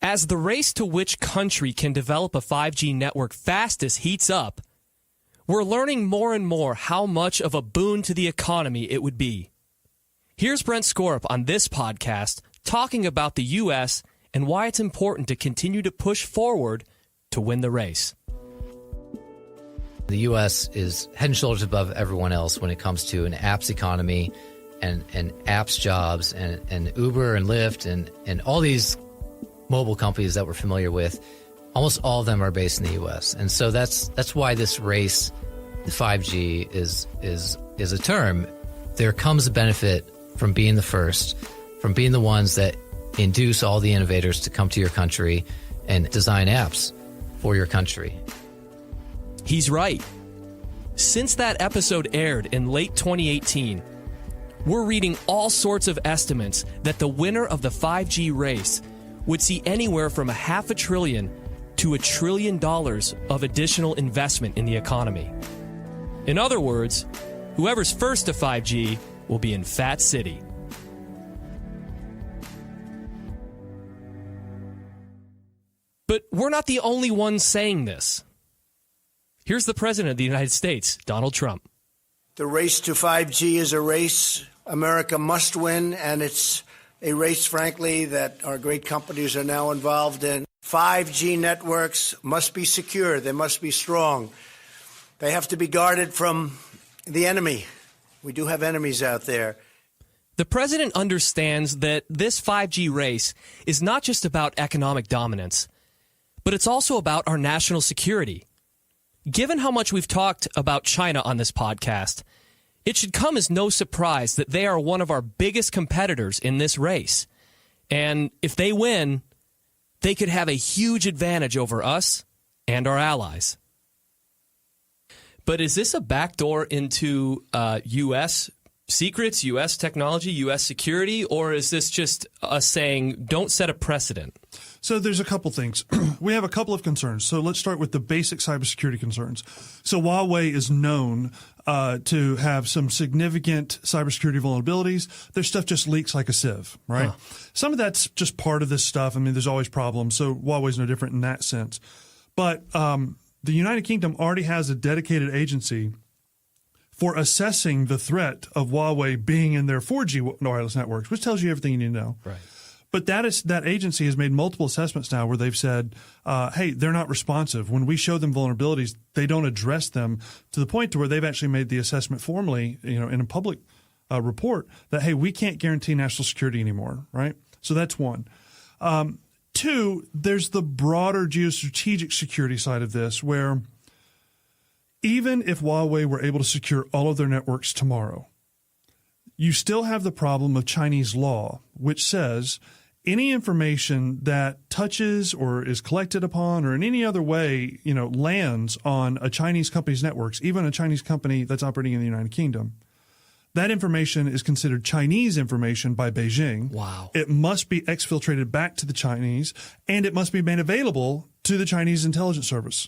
As the race to which country can develop a 5G network fastest heats up, we're learning more and more how much of a boon to the economy it would be. Here's Brent Skorup on this podcast talking about the U.S. and why it's important to continue to push forward to win the race. The U.S. is head and shoulders above everyone else when it comes to an apps economy and apps jobs and Uber and Lyft and all these mobile companies that we're familiar with. Almost all of them are based in the U.S. And so that's why this race, the 5G, is a term. There comes a benefit from being the first, from being the ones that induce all the innovators to come to your country and design apps for your country. He's right. Since that episode aired in late 2018, we're reading all sorts of estimates that the winner of the 5G race would see anywhere from $500 billion to $1 trillion of additional investment in the economy. In other words, whoever's first to 5G will be in Fat City. But we're not the only ones saying this. Here's the President of the United States, Donald Trump. The race to 5G is a race America must win, and it's a race, frankly, that our great companies are now involved in. 5G networks must be secure. They must be strong. They have to be guarded from the enemy. We do have enemies out there. The president understands that this 5G race is not just about economic dominance, but it's also about our national security. Given how much we've talked about China on this podcast, it should come as no surprise that they are one of our biggest competitors in this race. And if they win, they could have a huge advantage over us and our allies. But is this a backdoor into U.S. secrets, U.S. technology, U.S. security, or is this just us saying, don't set a precedent? So there's a couple things. We have a couple of concerns. So let's start with the basic cybersecurity concerns. So Huawei is known to have some significant cybersecurity vulnerabilities. Their stuff just leaks like a sieve, right? Some of that's just part of this stuff. I mean, there's always problems. So Huawei's no different in that sense. But the United Kingdom already has a dedicated agency for assessing the threat of Huawei being in their 4G wireless networks, which tells you everything you need to know. Right. But that agency has made multiple assessments now where they've said, hey, they're not responsive. When we show them vulnerabilities, they don't address them, to the point to where they've actually made the assessment formally, in a public report that, hey, we can't guarantee national security anymore, right? So that's one. Two, there's the broader geostrategic security side of this, where even if Huawei were able to secure all of their networks tomorrow, you still have the problem of Chinese law, which says any information that touches or is collected upon or in any other way, lands on a Chinese company's networks, even a Chinese company that's operating in the United Kingdom, that information is considered Chinese information by Beijing. Wow. It must be exfiltrated back to the Chinese, and it must be made available to the Chinese intelligence service.